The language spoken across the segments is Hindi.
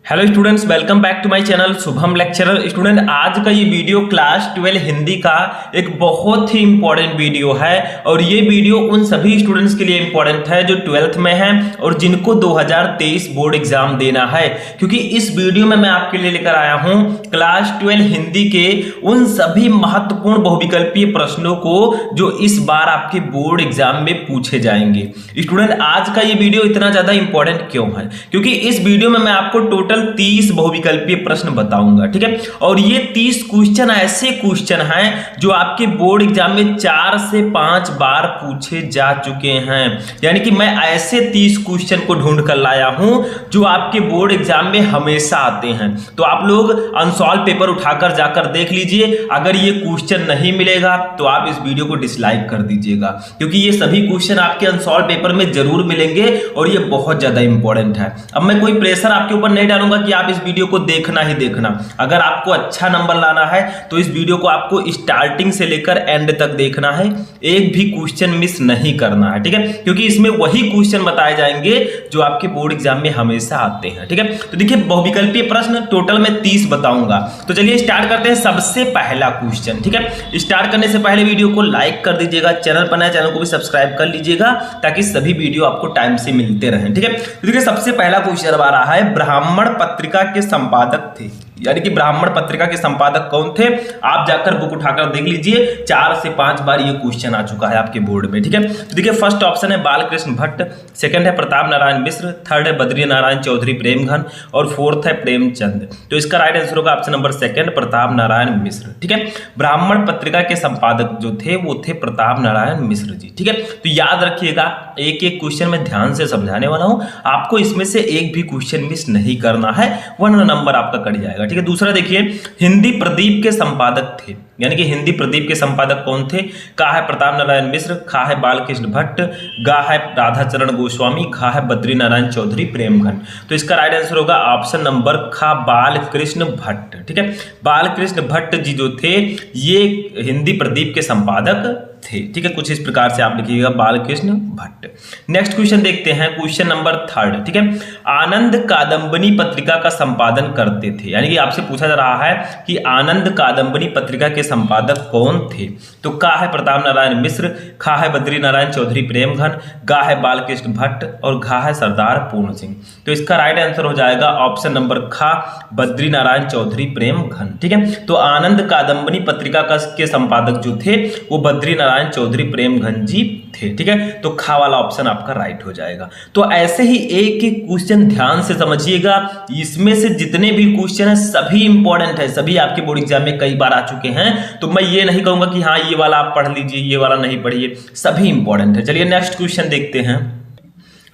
Hello students, welcome back to my channel Shubham lecturer. Student, आज का ये वीडियो क्लास 12 हिंदी का एक बहुत ही इंपॉर्टेंट वीडियो है और ये वीडियो उन सभी स्टूडेंट्स के लिए इंपॉर्टेंट है जो 12th में हैं और जिनको 2023 बोर्ड एग्जाम देना है, क्योंकि इस वीडियो में मैं आपके लिए लेकर आया हूं क्लास 12 हिंदी के उन सभी महत्वपूर्ण बहुविकल्पीय प्रश्नों को जो इस बार आपके बोर्ड एग्जाम में पूछे जाएंगे। स्टूडेंट, आज का ये वीडियो इतना ज्यादा इंपॉर्टेंट क्यों है? क्योंकि इस वीडियो में मैं आपको टोटल 30 बहुविकल्पीय प्रश्न बताऊंगा, ठीक है। और ये 30 क्वेश्चन ऐसे क्वेश्चन हैं जो आपके बोर्ड एग्जाम में 4 से 5 बार पूछे जा चुके हैं। यानी कि मैं ऐसे 30 क्वेश्चन को ढूंढ कर लाया हूं जो आपके बोर्ड एग्जाम में हमेशा आते हैं। तो आप लोग अनसॉल्व पेपर उठाकर जाकर देख लीजिए। अगर ये क्वेश्चन नहीं मिलेगा तो आप इस वीडियो को डिसलाइक कर दीजिएगा, क्योंकि ये सभी क्वेश्चन आपके अनसॉल्व पेपर में जरूर मिलेंगे और ये बहुत ज्यादा इंपॉर्टेंट है। अब मैं कोई प्रेशर आपके ऊपर नहीं डालूंगा कि आप इस वीडियो को देखना ही देखना। अगर आपको अच्छा नंबर लाना है तो इस वीडियो को आपको स्टार्टिंग से लेकर एंड तक देखना है, एक भी क्वेश्चन मिस नहीं करना है, ठीक है। क्योंकि इसमें वही क्वेश्चन बताए जाएंगे जो आपके बोर्ड एग्जाम में हमेशा आते हैं, ठीक है। तो देखिए, बहुविकल्पीय प्रश्न टोटल में 30 बताऊंगा। तो चलिए स्टार्ट करते हैं। सबसे पहला क्वेश्चन, ठीक है। स्टार्ट करने से पहले वीडियो को लाइक कर दीजिएगा, चैनल पर नया चैनल को भी सब्सक्राइब कर लीजिएगा ताकि सभी वीडियो आपको टाइम से मिलते रहें, ठीक है। तो देखिए, सबसे पहला क्वेश्चन आ रहा है, ब्राह्मण पत्रिका के संपादक थे, यानी कि ब्राह्मण पत्रिका के संपादक कौन थे? आप जाकर बुक उठाकर देख लीजिए, 4 से 5 बार ये क्वेश्चन आ चुका है आपके बोर्ड में, ठीक है। तो देखिए, फर्स्ट ऑप्शन है बालकृष्ण भट्ट, सेकंड है प्रताप नारायण मिश्र, थर्ड है बद्री नारायण चौधरी प्रेमघन और फोर्थ है प्रेमचंद। तो इसका राइट आंसर होगा option number second, Pratap Narayan Mishra, ठीक है। ब्राह्मण पत्रिका के संपादक जो थे वो थे प्रताप नारायण मिश्र जी, ठीक है। तो याद रखिएगा, एक एक क्वेश्चन में ध्यान से समझाने वाला हूं, आपको इसमें से एक भी क्वेश्चन मिस नहीं करना है वरना नंबर आपका कट जाएगा, ठीक है। दूसरा देखिए, हिंदी प्रदीप के संपादक थे, यानी कि हिंदी प्रदीप के संपादक कौन थे? का है प्रताप नारायण मिश्र, खा है बालकृष्ण भट्ट, गा है राधाचरण गोस्वामी, खा है बद्री नारायण चौधरी प्रेमघन। तो इसका राइट आंसर होगा ऑप्शन नंबर खा, बालकृष्ण भट्ट, ठीक है। बालकृष्ण भट्ट जी जो थे ये हिंदी प्रदीप के संपादक थे, ठीक है। कुछ इस प्रकार से आप लिखिएगा, बालकृष्ण भट्ट। नेक्स्ट क्वेश्चन देखते हैं, क्वेश्चन नंबर 3, ठीक है। आनंद कादंबनी पत्रिका का संपादन करते थे, यानी कि आपसे पूछा जा रहा है कि आनंद कादंबनी पत्रिका के संपादक कौन थे? तो का है प्रताप नारायण मिश्र, खा है बद्री नारायण चौधरी प्रेमघन, गा है बालकृष्ण भट्ट और घा है सरदार पूर्ण सिंह। तो इसका राइट आंसर हो जाएगा ऑप्शन नंबर खा, बद्री नारायण चौधरी प्रेमघन, ठीक है। तो आनंद कादंबनी पत्रिका के संपादक जो थे वो बद्री नारायण चौधरी प्रेमघन जी थे, ठीक है। तो खा वाला ऑप्शन आपका राइट हो जाएगा। तो ऐसे ही एक एक क्वेश्चन ध्यान से समझिएगा, इसमें से जितने भी क्वेश्चन है सभी इंपॉर्टेंट है, सभी आपके बोर्ड एग्जाम में कई बार आ चुके हैं। तो मैं ये नहीं कहूंगा कि हाँ ये वाला आप पढ़ लीजिए, ये वाला नहीं पढ़िए, सभी इंपॉर्टेंट है। चलिए नेक्स्ट क्वेश्चन देखते हैं।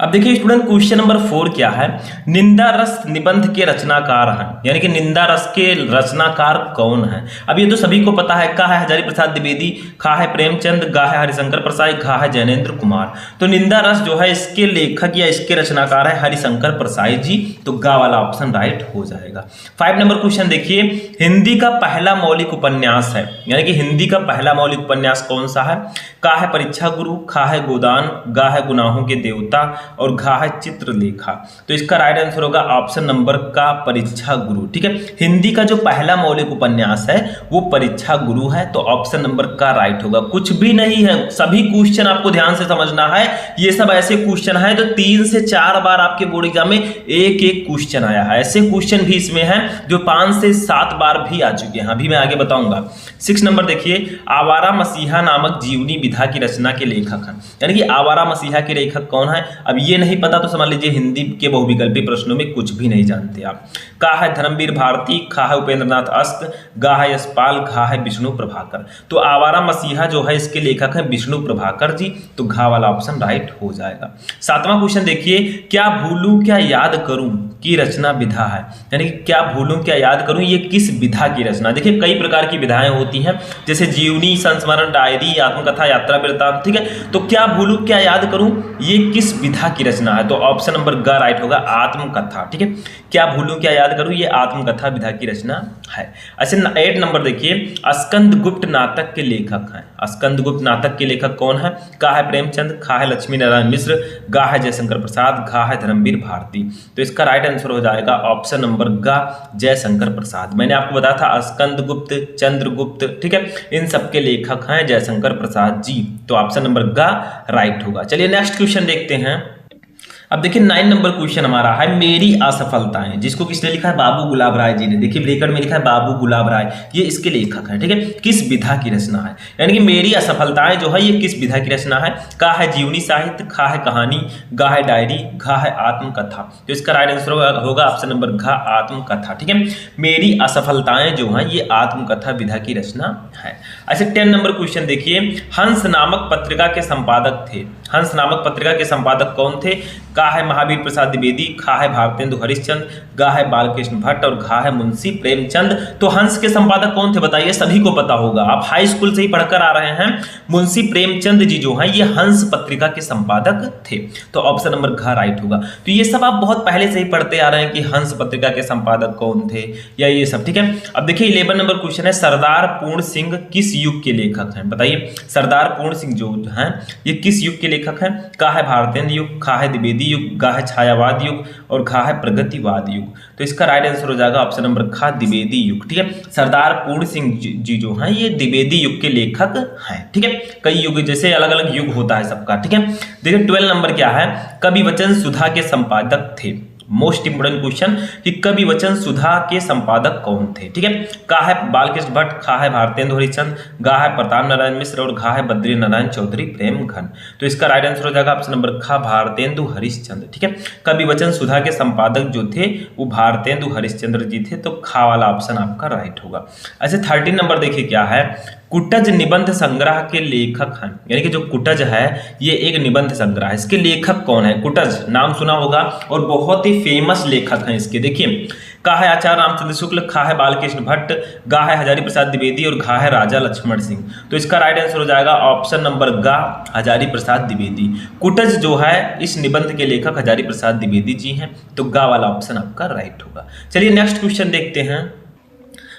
अब देखिए स्टूडेंट, क्वेश्चन नंबर 4 क्या है? निंदा रस निबंध के रचनाकार हैं, यानी कि निंदा रस के रचनाकार कौन है? अब ये तो सभी को पता है, का है हजारी प्रसाद द्विवेदी, खा है प्रेमचंद, गा है हरिशंकर प्रसाद, घा है जैनेन्द्र कुमार। तो निंदा रस जो है इसके लेखक या इसके रचनाकार है हरिशंकर प्रसाद जी, तो गा वाला ऑप्शन राइट हो जाएगा। 5 नंबर क्वेश्चन देखिए, हिंदी का पहला मौलिक उपन्यास है, यानी कि हिंदी का पहला मौलिक उपन्यास कौन सा है? का है परीक्षा गुरु, खा है गोदान, गा है गुनाहों के देवता और घा है चित्रलेखा। तो इसका राइट आंसर होगा ऑप्शन नंबर का, परीक्षा गुरु, ठीक है। हिंदी का जो पहला मौलिक उपन्यास है वो परीक्षा गुरु है, तो ऑप्शन नंबर का राइट होगा। कुछ भी नहीं है, सभी क्वेश्चन आपको ध्यान से समझना है। ये सब ऐसे क्वेश्चन है तो 3 से 4 बार आपके बोर्ड एग्जाम में एक एक क्वेश्चन आया है। ऐसे क्वेश्चन भी इसमें है जो 5 से 7 बार भी आ चुके हैं, अभी मैं आगे बताऊंगा। 6 नंबर देखिए, आवारा मसीहा नामक जीवनी विधा की रचना के लेखक हैं, यानी कि आवारा मसीहा के लेखक कौन है? अब ये नहीं पता तो समझ लीजिए हिंदी के बहुविकल्पी प्रश्नों में कुछ भी नहीं जानते आप। का है धर्मवीर भारती, खा है उपेंद्र नाथ अस्त, गा है यशपाल, घा है विष्णु प्रभाकर। तो आवारा मसीहा जो है इसके लेखक है विष्णु प्रभाकर जी, तो घा वाला ऑप्शन राइट हो जाएगा। 7वां क्वेश्चन देखिए, क्या भूलूं क्या याद करूं की रचना विधा है, यानी कि क्या भूलूं क्या याद करूं ये किस विधा की रचना? देखिए कई प्रकार की विधाएं होती हैं, जैसे जीवनी, संस्मरण, डायरी, आत्मकथा, यात्रा वृत्तांत, ठीक है। तो क्या भूलूं क्या याद करूं ये किस विधा की रचना है? तो ऑप्शन नंबर ग राइट होगा, आत्मकथा, ठीक है। क्या भूलूं क्या याद करूं ये आत्मकथा विधा की रचना है। अच्छा 8 नंबर देखिए, स्कंद गुप्त नाटक के लेखक हैं। स्कंदगुप्त नाटक के लेखक कौन है? का है प्रेमचंद, खा है लक्ष्मी नारायण मिश्र, गा है जयशंकर प्रसाद, घा है धर्मवीर भारती। तो इसका राइट आंसर हो जाएगा ऑप्शन नंबर गा, जयशंकर प्रसाद। मैंने आपको बताया था स्कंदगुप्त, चंद्रगुप्त, ठीक है, इन सबके लेखक हैं जयशंकर प्रसाद जी। तो ऑप्शन नंबर गा राइट होगा। चलिए नेक्स्ट क्वेश्चन देखते हैं। अब देखिए 9 नंबर क्वेश्चन हमारा है मेरी असफलताएं, जिसको किसने लिखा है? बाबू गुलाब राय जी ने। देखिए ब्रैकेट में लिखा है बाबू गुलाब राय, ये इसके लेखक हैं, ठीक है। किस विधा की रचना है? यानी कि मेरी असफलताएं जो है ये किस विधा की रचना है? का है जीवनी साहित्य, खा है कहानी, गा है डायरी, घा है आत्मकथा। तो इसका राइट आंसर होगा ऑप्शन नंबर घा, आत्मकथा, ठीक है। मेरी असफलताएं जो है ये आत्मकथा विधा की रचना है। ऐसे 10 नंबर क्वेश्चन देखिए, हंस नामक पत्रिका के संपादक थे। हंस नामक पत्रिका के संपादक कौन थे? का है महावीर प्रसाद द्विवेदी, खा है भारतेंदु हरिश्चंद्र, गा है बालकृष्ण भट्ट और घा है मुंशी प्रेमचंद। तो हंस के संपादक कौन थे बताइए? सभी को पता होगा, आप हाई स्कूल से ही पढ़कर आ रहे हैं। मुंशी प्रेमचंद जी जो है ये हंस पत्रिका के संपादक थे। तो ऑप्शन नंबर घा राइट होगा। तो ये सब आप बहुत पहले से ही पढ़ते आ रहे हैं कि हंस पत्रिका के संपादक कौन थे या ये सब, ठीक है। अब देखिए 11 नंबर क्वेश्चन है, सरदार पूर्ण सिंह किस युग के लेखक हैं? बताइए सरदार पूर्ण सिंह जो हैं ये किस युग के लेखक हैं? का है भारतेंदु युग, खा है द्विवेदी युग, गा है छायावाद युग और घा है प्रगतिवाद युग। तो इसका राइट आंसर हो जाएगा ऑप्शन नंबर खा, द्विवेदी युग, ठीक है। सरदार पूर्ण सिंह जी जो हैं ये द्विवेदी युग के लेखक हैं, ठीक है। कई युग जैसे अलग अलग युग होता है सबका, ठीक है। देखिए 12 नंबर क्या है? कवि वचन सुधा के संपादक थे। मोस्ट इंपोर्टेंट क्वेश्चन कि कवि वचन सुधा के संपादक कौन थे, ठीक है। का है बालकृष्ण भट्ट, खा है भारतेंदु हरिश्चंद्र, गा है प्रताप नारायण मिश्र और घा है बद्री नारायण चौधरी प्रेमघन। तो इसका राइट आंसर हो जाएगा ऑप्शन नंबर खा, भारतेंदु हरिश्चंद्र, ठीक है। कवि वचन सुधा के संपादक जो थे वो भारतेंदु हरिश्चंद्र जी थे। तो खा वाला ऑप्शन आपका राइट होगा। ऐसे 13 नंबर देखिए क्या है, कुटज निबंध संग्रह के लेखक हैं। यानी कि जो कुटज है ये एक निबंध संग्रह है, इसके लेखक कौन है? कुटज नाम सुना होगा और बहुत ही फेमस लेखक हैं इसके। देखिए का है आचार्य रामचंद्र शुक्ल, खा है बालकृष्ण भट्ट, गा है हजारी प्रसाद द्विवेदी और घा है राजा लक्ष्मण सिंह। तो इसका राइट आंसर हो जाएगा ऑप्शन नंबर गा, हजारी प्रसाद द्विवेदी। कुटज जो है इस निबंध के लेखक हजारी प्रसाद द्विवेदी जी हैं। तो गा वाला ऑप्शन आपका राइट होगा। चलिए नेक्स्ट क्वेश्चन देखते हैं।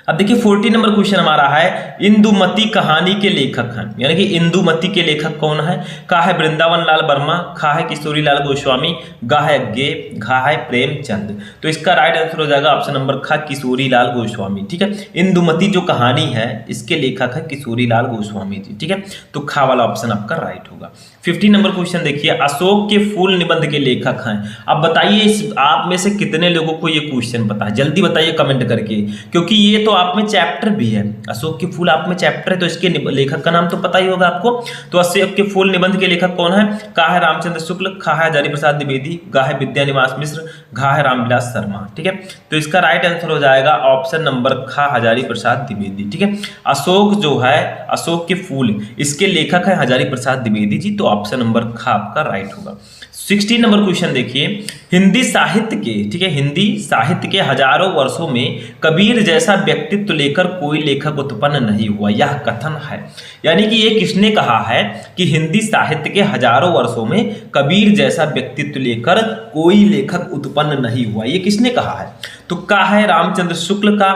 अब देखिए 14 नंबर क्वेश्चन हमारा है, इंदुमती कहानी के लेखक हैं। यानी कि इंदुमती के लेखक कौन है? का है वृंदावन लाल वर्मा, खा है किशोरी लाल गोस्वामी, गा है गे, घा है प्रेमचंद। तो इसका राइट आंसर हो जाएगा ऑप्शन नंबर खा, किशोरी लाल गोस्वामी, ठीक है। इंदुमती जो कहानी है इसके लेखक है किशोरी लाल गोस्वामी जी, ठीक है। तो खा वाला ऑप्शन आपका राइट होगा। 15 नंबर क्वेश्चन देखिए, अशोक के फूल निबंध के लेखक हैं। अब बताइए इस आप में से कितने लोगों को ये क्वेश्चन पता है? जल्दी बताइए कमेंट करके, क्योंकि ये तो आप में चैप्टर भी है। अशोक के फूल आप में चैप्टर है तो इसके लेखक का नाम तो पता ही होगा आपको। तो अशोक के फूल निबंध के लेखक कौन है? का है रामचंद्र शुक्ल, खा है हजारी प्रसाद द्विवेदी, गा है विद्यानिवास मिश्र, घा है रामविलास शर्मा, ठीक है। तो इसका राइट आंसर हो जाएगा ऑप्शन नंबर खा, हजारी प्रसाद द्विवेदी, ठीक है। अशोक जो है अशोक के फूल इसके लेखक है हजारी प्रसाद द्विवेदी जी। तो ऑप्शन नंबर खा आपका राइट होगा। 16 नंबर क्वेश्चन देखिए, हिंदी साहित्य के, ठीक है, हिंदी साहित्य के हजारों वर्षों में कबीर जैसा व्यक्तित्व लेकर कोई लेखक उत्पन्न नहीं हुआ, यह कथन है। यानी कि ये किसने कहा है कि हिंदी साहित्य के हजारों वर्षों में कबीर जैसा व्यक्तित्व लेकर कोई लेखक उत्पन्न नहीं हुआ, ये किसने कहा है? तो का है रामचंद्र शुक्ल का,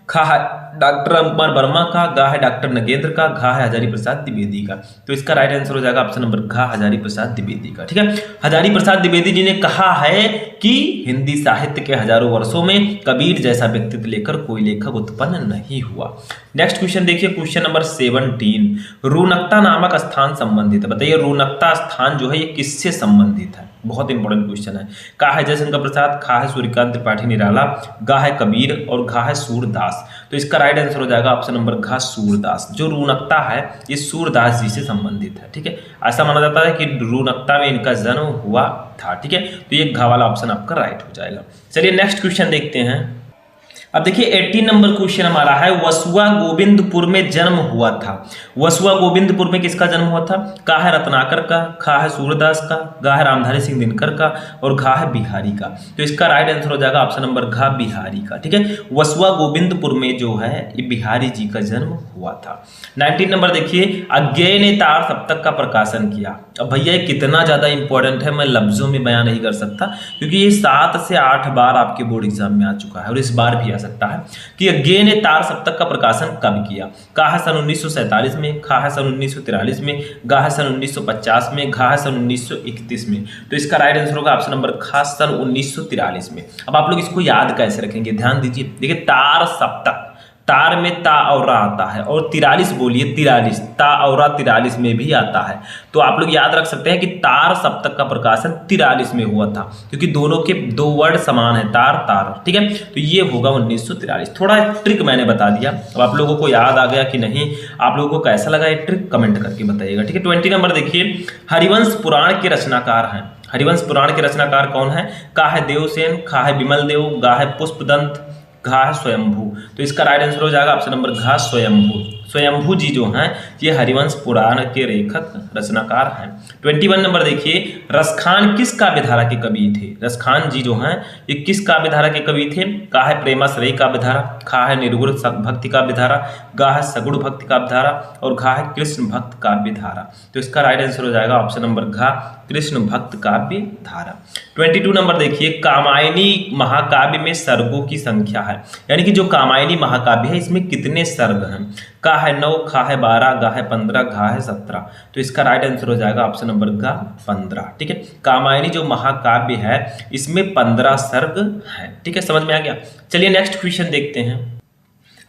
खा है डॉक्टर राम कुमार वर्मा का, गा है डॉक्टर नगेंद्र का, घा है हजारी प्रसाद द्विवेदी का। तो इसका राइट आंसर हो जाएगा ऑप्शन नंबर घा, हजारी प्रसाद द्विवेदी का, ठीक है। हजारी प्रसाद द्विवेदी जी ने कहा है कि हिंदी साहित्य के हजारों वर्षों में कबीर जैसा व्यक्तित्व लेकर कोई लेखक उत्पन्न नहीं हुआ। नेक्स्ट क्वेश्चन देखिए, क्वेश्चन नंबर 17, रूनकता नामक स्थान संबंधित है। बताइए रूनकता स्थान जो है ये किससे संबंधित है? बहुत इंपॉर्टेंट क्वेश्चन है। का है जयशंकर प्रसाद, खा है सूर्यकांत त्रिपाठी निराला, गा है कबीर और घा है सूरदास। तो इसका राइट आंसर हो जाएगा ऑप्शन नंबर घा, सूरदास। जो रूनकता है ये सूरदास जी से संबंधित है, ठीक है। ऐसा माना जाता है कि रूनकता में इनका जन्म हुआ था, ठीक है। तो ये घा वाला ऑप्शन आपका राइट हो जाएगा। चलिए नेक्स्ट क्वेश्चन देखते हैं। अब देखिए 18 नंबर क्वेश्चन हमारा है, वसुआ गोविंदपुर में जन्म हुआ था। वसुआ गोविंदपुर में किसका जन्म हुआ था? का है रत्नाकर का, खा है सूरदास का, गा है रामधारी सिंह दिनकर का और घा है बिहारी का। तो इसका राइट आंसर हो जाएगा ऑप्शन नंबर घा, बिहारी का, ठीक है। वसुआ गोविंदपुर में जो है ये बिहारी जी का जन्म हुआ था। 19 नंबर देखिए, अज्ञेय ने तार सप्तक का प्रकाशन किया। अब भैया ये कितना ज्यादा इंपॉर्टेंट है मैं लफ्जों में बयान नहीं कर सकता, क्योंकि ये 7 से 8 बार आपके बोर्ड एग्जाम में आ चुका है और इस बार भी आ सकता है कि गे ने तार सप्तक का प्रकाशन कब किया। का है सन 1947 में, खा है सन 1943 में, गा है सन 1950 में, घा है सन 1931 में। तो इसका राइट आंसर होगा ऑप्शन नंबर खा सन 1943 में। अब आप लोग इसको याद कैसे रखेंगे, ध्यान दीजिए। देखिए तार सप्तक, तार में ता और रा आता है, और 43 बोलिए 43, ता और रा 43 में भी आता है। तो आप लोग याद रख सकते हैं कि तार सप्तक का प्रकाशन 43 में हुआ था, क्योंकि दोनों के दो वर्ड समान है, तार तार, ठीक है। तो ये होगा 1943। थोड़ा ट्रिक मैंने बता दिया, अब आप लोगों को याद आ गया कि नहीं, आप लोगों को कैसा लगा ये ट्रिक कमेंट करके बताइएगा, ठीक है। 20 नंबर देखिए, हरिवंश पुराण के रचनाकार हैं। हरिवंश पुराण के रचनाकार कौन है? का है देवसेन, खा है विमल देव, गा है पुष्पदंत, घा है स्वयंभू। तो इसका राइट आंसर हो जाएगा ऑप्शन नंबर घा स्वयंभू। स्वयंभू जी जो हैं ये हरिवंश पुराण के लेखक रचनाकार हैं। 21 नंबर देखिए, रसखान किस काव्यधारा के कवि थे? रसखान जी जो हैं ये किस काव्यधारा के कवि थे? का है प्रेमाश्रयी काव्यधारा, खा है निर्गुण भक्ति काव्यधारा, गा है सगुण भक्ति काव्यधारा, और घा है कृष्ण भक्त काव्यधारा। तो इसका राइट आंसर हो जाएगा ऑप्शन नंबर घा कृष्ण भक्त काव्यधारा। 22 नंबर देखिए, कामायनी महाकाव्य में सर्गों की संख्या है, यानी कि जो कामायनी महाकाव्य है इसमें कितने सर्ग हैं? का है 9, खा है 12, गा है 15, घा है 17। तो इसका राइट आंसर हो जाएगा ऑप्शन नंबर गा 15, ठीक है। कामायनी जो महाकाव्य है इसमें 15 सर्ग हैं, ठीक है, समझ में आ गया। चलिए नेक्स्ट क्वेश्चन देखते हैं।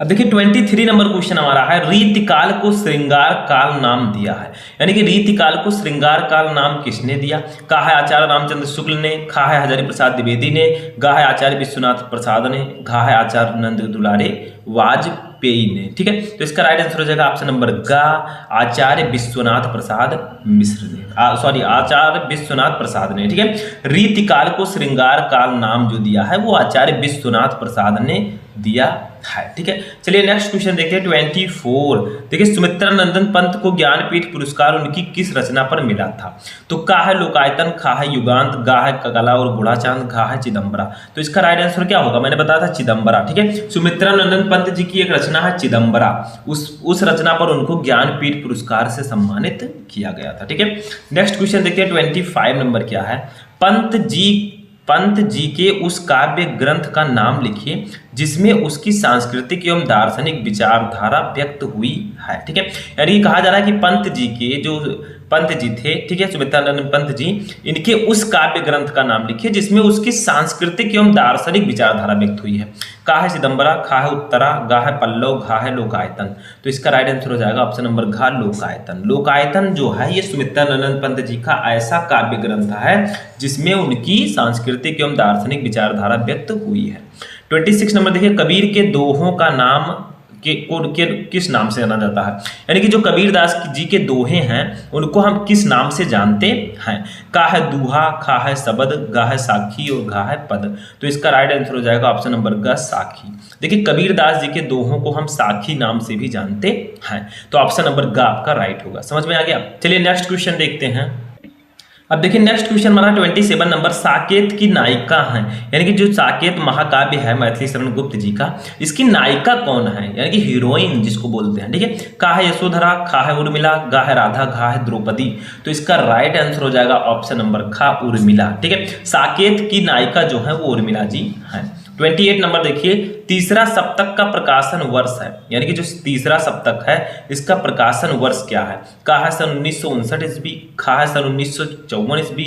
अब देखिए 23 नंबर क्वेश्चन हमारा है, रीतिकाल को श्रृंगार काल नाम दिया है, यानी कि रीतिकाल को श्रृंगार काल नाम किसने दिया? का है आचार्य रामचंद्र शुक्ल ने, खा है हजारी प्रसाद द्विवेदी ने, गा है आचार्य विश्वनाथ प्रसाद ने, घा है आचार्य नंद दुलारे वाजपेयी ने, ठीक है। तो इसका राइट आंसर हो जाएगा ऑप्शन नंबर गा आचार्य विश्वनाथ प्रसाद मिश्र ने, आचार्य विश्वनाथ प्रसाद ने, ठीक है। रीतिकाल को श्रृंगार काल नाम जो दिया है वो आचार्य विश्वनाथ प्रसाद ने दिया है, ठीक है। चलिए नेक्स्ट क्वेश्चन देखते हैं 24। देखिए सुमित्रा नंदन पंत को ज्ञानपीठ पुरस्कार उनकी किस रचना पर मिला था? तो का है लोकायतन, खा है युगांत, गा है कला और बूढ़ा चांद, घा है चिदम्बरा। तो इसका राइट आंसर क्या होगा? मैंने बताया था चिदम्बरा, ठीक है। सुमित्रा नंदन पंत जी की एक रचना है चिदम्बरा, उस रचना पर उनको ज्ञानपीठ पुरस्कार से सम्मानित किया गया था, ठीक है। नेक्स्ट क्वेश्चन देखते हैं 25 नंबर क्या है, पंत जी के उस काव्य ग्रंथ का नाम लिखिए जिसमें उसकी सांस्कृतिक एवं दार्शनिक विचारधारा व्यक्त हुई है, ठीक है। यानी कहा जा रहा है कि पंत जी के जो पंत जी थे, ठीक है, सुमित्रानंद पंत जी, इनके उस काव्य ग्रंथ का नाम लिखिए जिसमें उसकी सांस्कृतिक एवं दार्शनिक विचारधारा व्यक्त हुई है। का है चिदम्बरा, खा है उत्तरा, गा है पल्लव, घा है लोकायतन। तो इसका राइट आंसर हो जाएगा ऑप्शन नंबर घा लोकायतन। लोकायतन जो है ये सुमित्रानंद पंत जी का ऐसा काव्य ग्रंथ है जिसमें उनकी सांस्कृतिक एवं दार्शनिक विचारधारा व्यक्त हुई है। 26 नंबर देखिए, कबीर के दोहों का नाम किस नाम से जाना जाता है? यानी कि जो कबीरदास जी के दोहे हैं उनको हम किस नाम से जानते हैं? का है दूहा, खा है शबद, गा है साखी और घा है पद। तो इसका राइट आंसर हो जाएगा ऑप्शन नंबर ग साखी। देखिए कबीरदास जी के दोहों को हम साखी नाम से भी जानते हैं, तो ऑप्शन नंबर ग आपका राइट होगा। समझ में आ गया? चलिए नेक्स्ट क्वेश्चन देखते हैं। अब देखिए नेक्स्ट क्वेश्चन हमारा 27 नंबर, साकेत की नायिका हैं, यानी कि जो साकेत महाकाव्य है मैथिली शरण गुप्त जी का, इसकी नायिका कौन है? यानी कि हीरोइन जिसको बोलते हैं, ठीक है। का है यशोधरा, खा है उर्मिला, गा है राधा, घा है द्रौपदी। तो इसका राइट आंसर हो जाएगा ऑप्शन नंबर खा उर्मिला, ठीक है। साकेत की नायिका जो है वो उर्मिला जी हैं। 28 नंबर देखिए, तीसरा सप्तक का प्रकाशन वर्ष है, यानी कि जो तीसरा सप्तक है इसका प्रकाशन वर्ष क्या है? का है सन 1959 ईस्वी, खा है सन 1954 ईस्वी,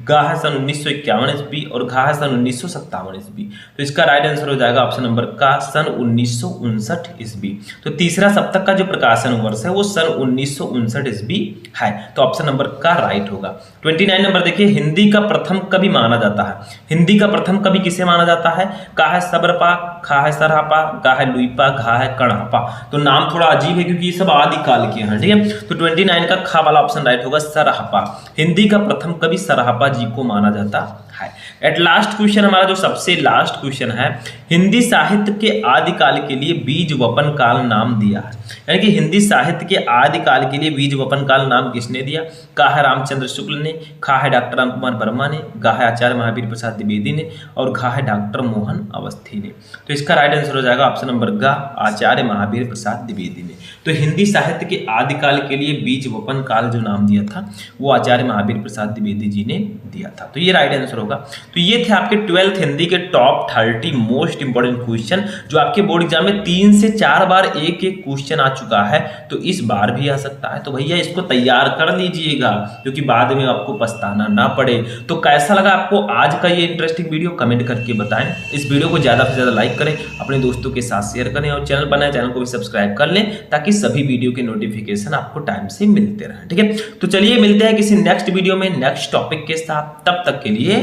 गा है सन 1951 ईस्वी और घा है सन 1957 ईस्वी। तो इसका राइट आंसर हो जाएगा ऑप्शन नंबर का सन 1959 ईस्वी। तो तीसरा सप्तक का जो प्रकाशन वर्ष है वो सन 1959 ईस्वी है, तो ऑप्शन नंबर का राइट होगा। 29 नंबर देखिए, हिंदी का प्रथम कवि माना जाता है। हिंदी का प्रथम कवि किसे माना जाता है? का है सबरपा, खा है सरहापा, गा है लुईपा, घा है कणहापा। तो नाम थोड़ा अजीब है क्योंकि ये सब आदिकाल के हैं, ठीक है। तो 29 का खा वाला ऑप्शन राइट होगा सरहापा। हिंदी का प्रथम कवि सरहापा जी को माना जाता है। एट लास्ट क्वेश्चन हमारा जो सबसे लास्ट क्वेश्चन है, हिंदी साहित्य के आदिकाल के लिए बीज वपन काल नाम दिया है, यानी कि हिंदी साहित्य के आदिकाल के लिए बीज वपन काल नाम किसने दिया? का है रामचंद्र शुक्ल ने, खा है डॉक्टर राम कुमार वर्मा ने, गा है आचार्य महावीर प्रसाद द्विवेदी ने और घा है डॉक्टर मोहन अवस्थी ने। तो इसका राइट आंसर हो जाएगा ऑप्शन नंबर गा आचार्य महावीर प्रसाद द्विवेदी ने। तो हिंदी साहित्य के आदिकाल के लिए बीज वपन काल जो नाम दिया था वो आचार्य महावीर प्रसाद द्विवेदी जी ने दिया था। तो ये राइट आंसर होगा होगा। तो ये थे आपके 12th हिंदी के टॉप 30 मोस्ट इंपॉर्टेंट क्वेश्चन जो आपके बोर्ड एग्जाम में 3 से 4 बार एक एक क्वेश्चन आ चुका है, तो इस बार भी आ सकता है। तो भैया इसको तैयार कर लीजिएगा क्योंकि बाद में आपको पछताना ना पड़े। तो कैसा लगा आपको आज का ये इंटरेस्टिंग वीडियो, कमेंट करके बताएं। इस वीडियो को ज्यादा से ज्यादा लाइक करें, अपने दोस्तों के साथ शेयर करें और चैनल बनाए चैनल को भी सब्सक्राइब कर लें ताकि सभी वीडियो के नोटिफिकेशन आपको टाइम से मिलते रहे। ठीक है, तो चलिए मिलते हैं किसी नेक्स्ट वीडियो में नेक्स्ट टॉपिक के साथ। तब तक के लिए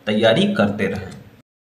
तैयारी करते रहें।